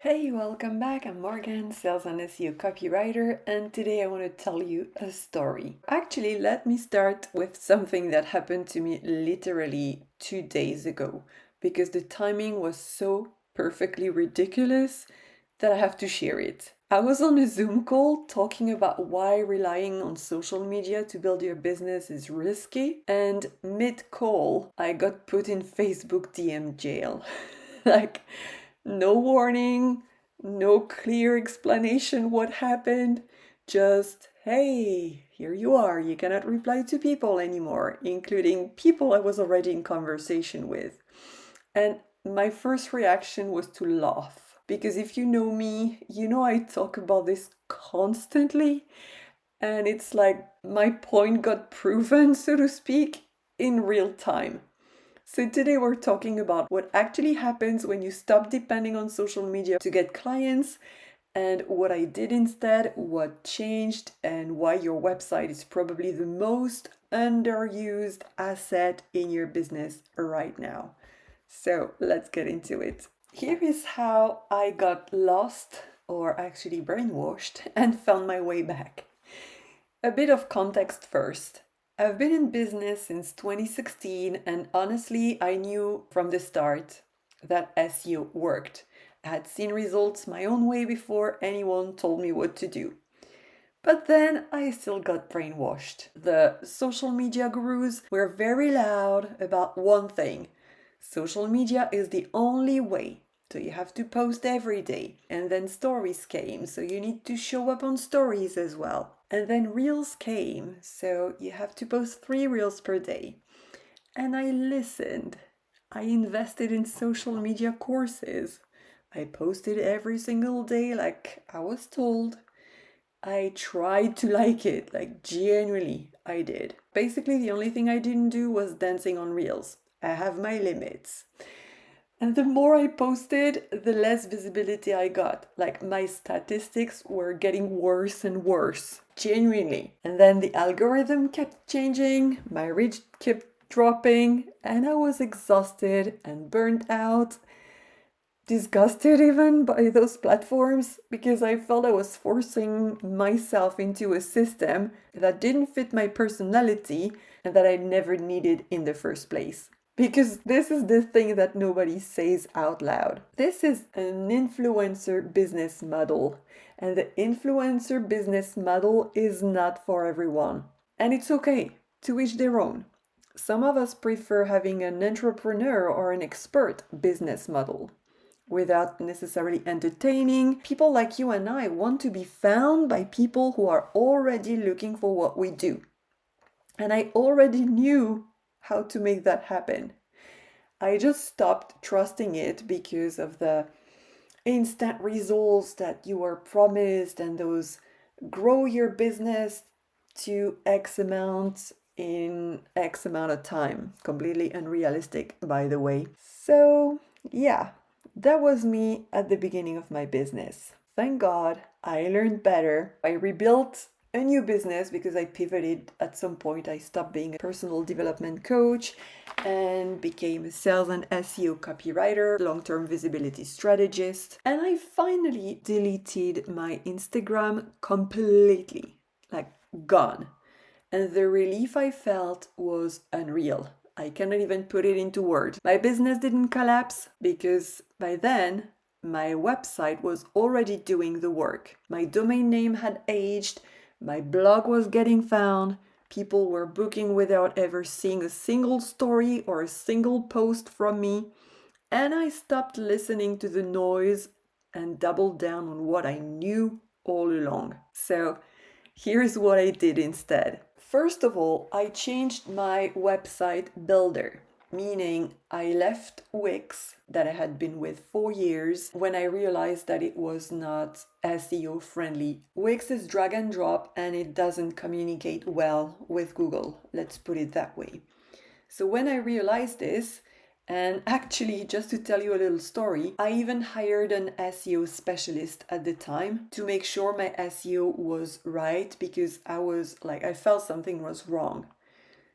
Hey, welcome back. I'm Morgane, sales and SEO copywriter, and today I want to tell you a story. Actually, let me start with something that happened to me literally 2 days ago, because the timing was so perfectly ridiculous that I have to share it. I was on a Zoom call talking about why relying on social media to build your business is risky, and mid call, I got put in Facebook DM jail. Like, no warning, no clear explanation what happened, just, hey, here you are, you cannot reply to people anymore, including people I was already in conversation with. And my first reaction was to laugh. Because if you know me, you know I talk about this constantly. And it's like my point got proven, so to speak, in real time. So today we're talking about what actually happens when you stop depending on social media to get clients, and what I did instead, what changed, and why your website is probably the most underused asset in your business right now. So let's get into it. Here is how I got lost, or actually brainwashed, and found my way back. A bit of context first. I've been in business since 2016, and honestly, I knew from the start that SEO worked. I had seen results my own way before anyone told me what to do. But then I still got brainwashed. The social media gurus were very loud about one thing: social media is the only way. So you have to post every day. And then stories came, so you need to show up on stories as well. And then reels came, so you have to post 3 reels per day. And I listened. I invested in social media courses. I posted every single day like I was told. I tried to like it, like genuinely, I did. Basically, the only thing I didn't do was dancing on reels. I have my limits. And the more I posted, the less visibility I got. Like my statistics were getting worse and worse, genuinely. And then the algorithm kept changing, my reach kept dropping, and I was exhausted and burnt out, disgusted even by those platforms, because I felt I was forcing myself into a system that didn't fit my personality and that I never needed in the first place. Because this is the thing that nobody says out loud. This is an influencer business model, and the influencer business model is not for everyone. And it's okay, to each their own. Some of us prefer having an entrepreneur or an expert business model without necessarily entertaining. People like you and I want to be found by people who are already looking for what we do. And I already knew how to make that happen. I just stopped trusting it because of the instant results that you were promised and those grow your business to X amount in X amount of time. Completely unrealistic, by the way. So, yeah, that was me at the beginning of my business. Thank God I learned better. I rebuilt a new business because I pivoted at some point. I stopped being a personal development coach and became a sales and SEO copywriter, long-term visibility strategist. And I finally deleted my Instagram completely, like gone. And the relief I felt was unreal. I cannot even put it into words. My business didn't collapse because by then my website was already doing the work. My domain name had aged, my blog was getting found, people were booking without ever seeing a single story or a single post from me, and I stopped listening to the noise and doubled down on what I knew all along. So here's what I did instead. First of all, I changed my website builder, meaning I left Wix that I had been with for years when I realized that it was not SEO friendly. Wix is drag and drop and it doesn't communicate well with Google, let's put it that way. So when I realized this, and actually, just to tell you a little story, I even hired an SEO specialist at the time to make sure my SEO was right, because I felt something was wrong.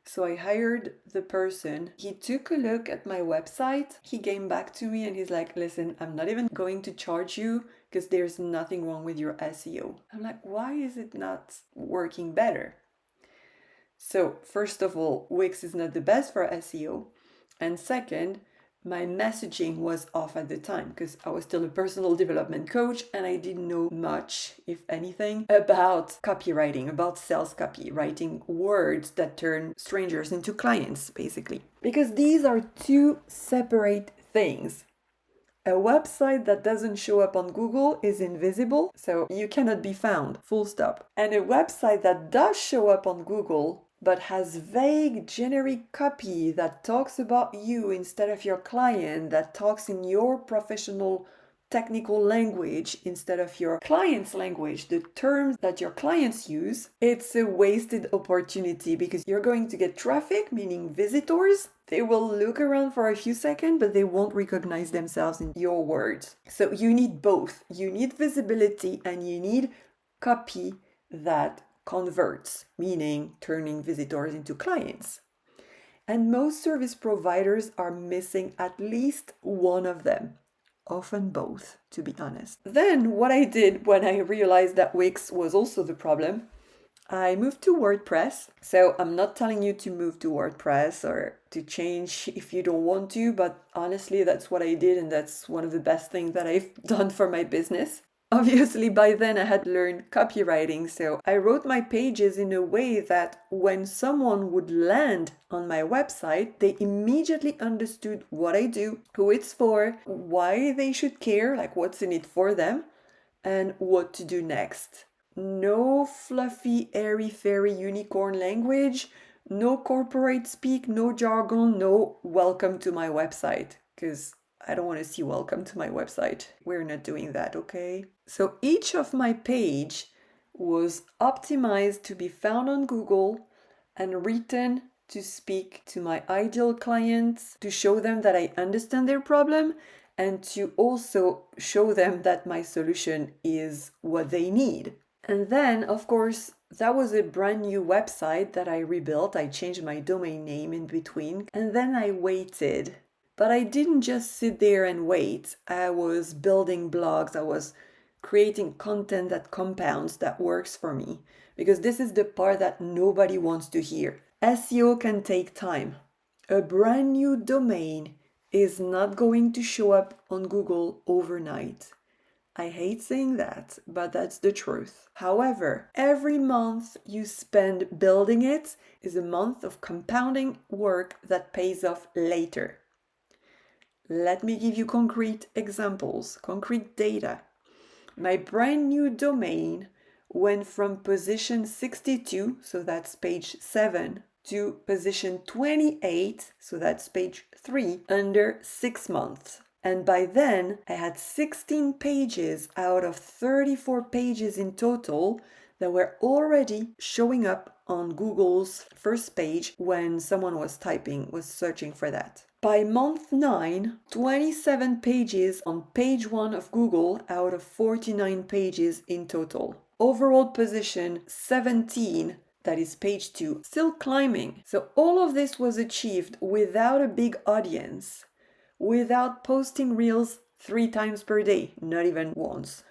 So I hired the person. He took a look at my website. He came back to me and he's like, listen, I'm not even going to charge you because there's nothing wrong with your SEO. I'm like, why is it not working better? So, first of all, Wix is not the best for SEO. And second, my messaging was off at the time because I was still a personal development coach and I didn't know much, if anything, about copywriting, about sales copy, writing words that turn strangers into clients, basically. Because these are two separate things. A website that doesn't show up on Google is invisible, so you cannot be found, full stop. And a website that does show up on Google but has vague generic copy that talks about you instead of your client, that talks in your professional technical language instead of your client's language, the terms that your clients use, it's a wasted opportunity because you're going to get traffic, meaning visitors. They will look around for a few seconds, but they won't recognize themselves in your words. So you need both. You need visibility and you need copy that converts, meaning turning visitors into clients. And most service providers are missing at least one of them, often both, to be honest. Then what I did when I realized that Wix was also the problem, I moved to WordPress. So I'm not telling you to move to WordPress or to change if you don't want to, but honestly, that's what I did, and that's one of the best things that I've done for my business. Obviously, by then I had learned copywriting, so I wrote my pages in a way that when someone would land on my website, they immediately understood what I do, who it's for, why they should care, like what's in it for them, and what to do next. No fluffy, airy-fairy unicorn language, no corporate speak, no jargon, no welcome to my website, because I don't want to see welcome to my website. We're not doing that, okay? So each of my page was optimized to be found on Google and written to speak to my ideal clients, to show them that I understand their problem, and to also show them that my solution is what they need. And then, of course, that was a brand new website that I rebuilt. I changed my domain name in between, and then I waited. But I didn't just sit there and wait. I was building blogs. I was creating content that compounds, that works for me. Because this is the part that nobody wants to hear. SEO can take time. A brand new domain is not going to show up on Google overnight. I hate saying that, but that's the truth. However, every month you spend building it is a month of compounding work that pays off later. Let me give you concrete examples, concrete data. My brand new domain went from position 62, so that's page 7, to position 28, so that's page 3, under 6 months. And by then, I had 16 pages out of 34 pages in total that were already showing up on Google's first page when someone was searching for that. By month 9, 27 pages on page 1 of Google out of 49 pages in total. Overall position 17, that is page 2, still climbing. So all of this was achieved without a big audience, without posting reels 3 times per day, not even once.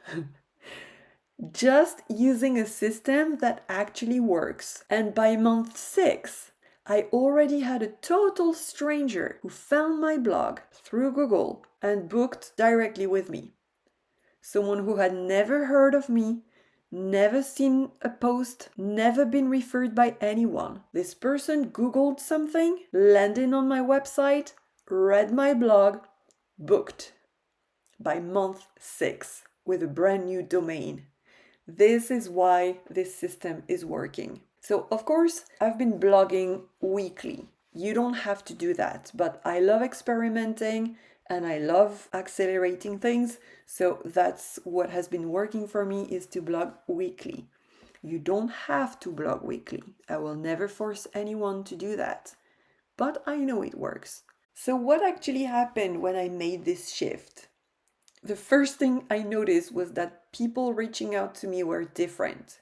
Just using a system that actually works. And by month 6, I already had a total stranger who found my blog through Google and booked directly with me. Someone who had never heard of me, never seen a post, never been referred by anyone. This person Googled something, landed on my website, read my blog, booked. By month 6, with a brand new domain. This is why this system is working. So, of course, I've been blogging weekly. You don't have to do that, but I love experimenting and I love accelerating things. So that's what has been working for me, is to blog weekly. You don't have to blog weekly. I will never force anyone to do that, but I know it works. So what actually happened when I made this shift? The first thing I noticed was that people reaching out to me were different.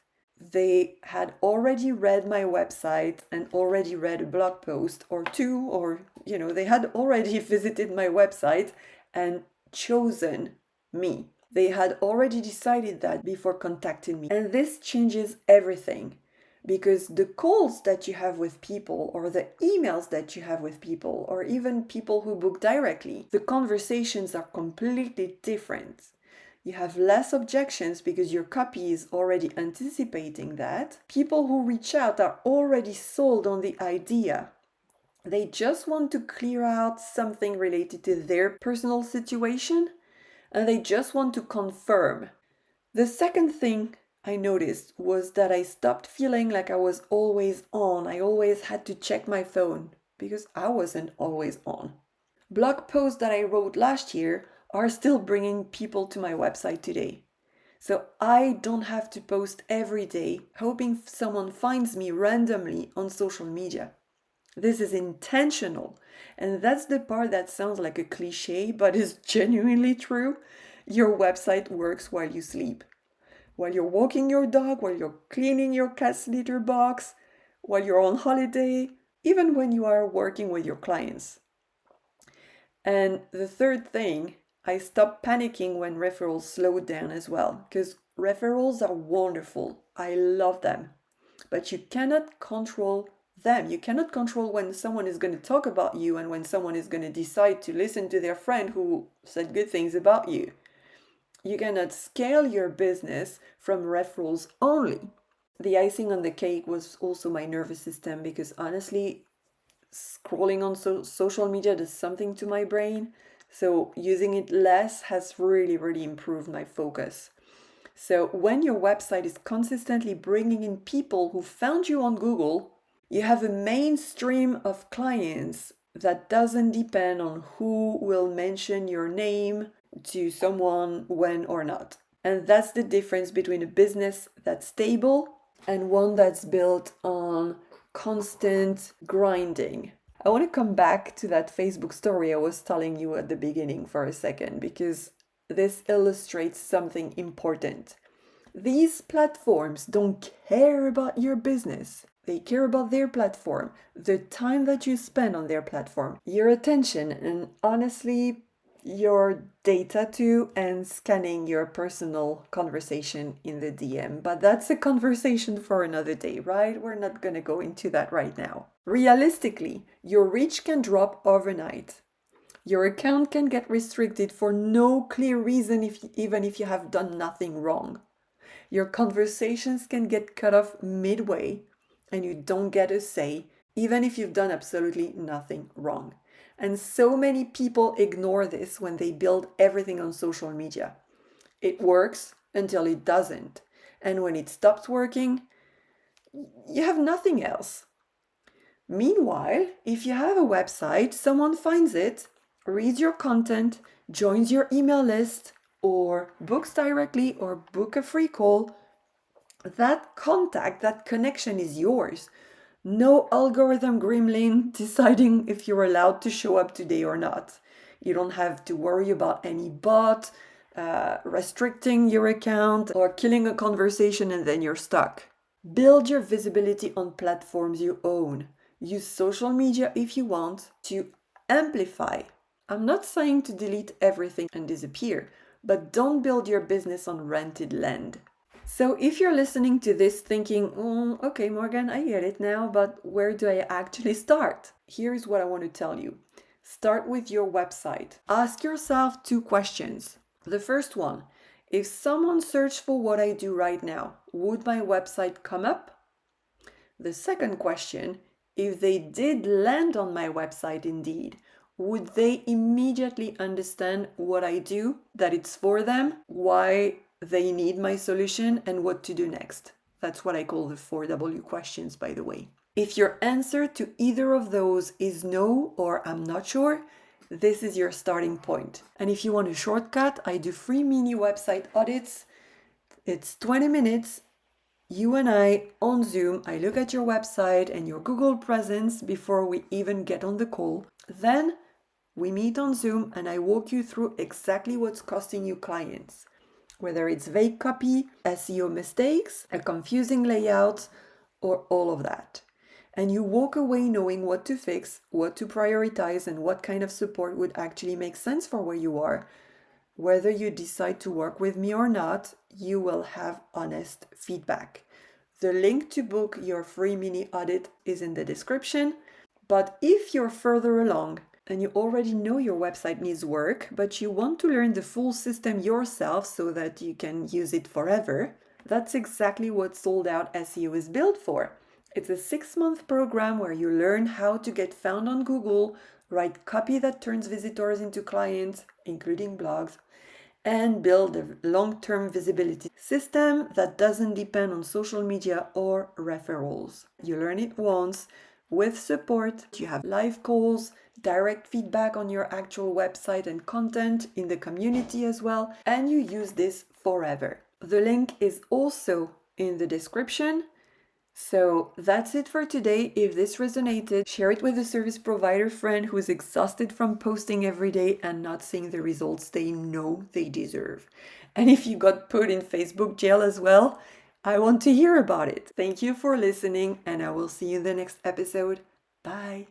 they had already read my website and already read a blog post or two, or, they had already visited my website and chosen me. They had already decided that before contacting me. And this changes everything, because the calls that you have with people, or the emails that you have with people, or even people who book directly, the conversations are completely different. You have less objections because your copy is already anticipating that. People who reach out are already sold on the idea. They just want to clear out something related to their personal situation, and they just want to confirm. The second thing I noticed was that I stopped feeling like I was always on. I always had to check my phone, because I wasn't always on. Blog posts that I wrote last year are still bringing people to my website today. So I don't have to post every day hoping someone finds me randomly on social media. This is intentional. And that's the part that sounds like a cliche, but is genuinely true. Your website works while you sleep. While you're walking your dog, while you're cleaning your cat's litter box, while you're on holiday, even when you are working with your clients. And the third thing, I stopped panicking when referrals slowed down as well, because referrals are wonderful. I love them. But you cannot control them. You cannot control when someone is going to talk about you and when someone is going to decide to listen to their friend who said good things about you. You cannot scale your business from referrals only. The icing on the cake was also my nervous system, because honestly, scrolling on social media does something to my brain. So using it less has really, really improved my focus. So when your website is consistently bringing in people who found you on Google, you have a mainstream of clients that doesn't depend on who will mention your name to someone when or not. And that's the difference between a business that's stable and one that's built on constant grinding. I want to come back to that Facebook story I was telling you at the beginning for a second, because this illustrates something important. These platforms don't care about your business. They care about their platform, the time that you spend on their platform, your attention, and honestly, your data too, and scanning your personal conversation in the DM. But that's a conversation for another day, right? We're not going to go into that right now. Realistically, your reach can drop overnight. Your account can get restricted for no clear reason, even if you have done nothing wrong. Your conversations can get cut off midway and you don't get a say, even if you've done absolutely nothing wrong. And so many people ignore this when they build everything on social media. It works until it doesn't. And when it stops working, you have nothing else. Meanwhile, if you have a website, someone finds it, reads your content, joins your email list, or books directly or book a free call, that contact, that connection is yours. No algorithm gremlin deciding if you're allowed to show up today or not. You don't have to worry about any bot restricting your account or killing a conversation and then you're stuck. Build your visibility on platforms you own. Use social media if you want to amplify. I'm not saying to delete everything and disappear, but don't build your business on rented land. So if you're listening to this thinking, okay, Morgane, I get it now, but where do I actually start? Here's what I want to tell you. Start with your website. Ask yourself 2 questions. The first one, if someone searched for what I do right now, would my website come up? The second question, if they did land on my website indeed, would they immediately understand what I do, that it's for them, why they need my solution, and what to do next? That's what I call the 4W questions, by the way. If your answer to either of those is no or I'm not sure, this is your starting point. And if you want a shortcut, I do free mini website audits. It's 20 minutes. You and I on Zoom, I look at your website and your Google presence before we even get on the call. Then we meet on Zoom and I walk you through exactly what's costing you clients, whether it's vague copy, SEO mistakes, a confusing layout, or all of that. And you walk away knowing what to fix, what to prioritize, and what kind of support would actually make sense for where you are. Whether you decide to work with me or not, you will have honest feedback. The link to book your free mini audit is in the description. But if you're further along and you already know your website needs work, but you want to learn the full system yourself so that you can use it forever, that's exactly what Sold Out SEO is built for. It's a 6-month program where you learn how to get found on Google, write copy that turns visitors into clients, including blogs, and build a long-term visibility system that doesn't depend on social media or referrals. You learn it once with support. You have live calls, direct feedback on your actual website and content in the community as well, and you use this forever. The link is also in the description. So that's it for today. If this resonated, share it with a service provider friend who's exhausted from posting every day and not seeing the results they know they deserve. And if you got put in Facebook jail as well, I want to hear about it. Thank you for listening, and I will see you in the next episode. Bye.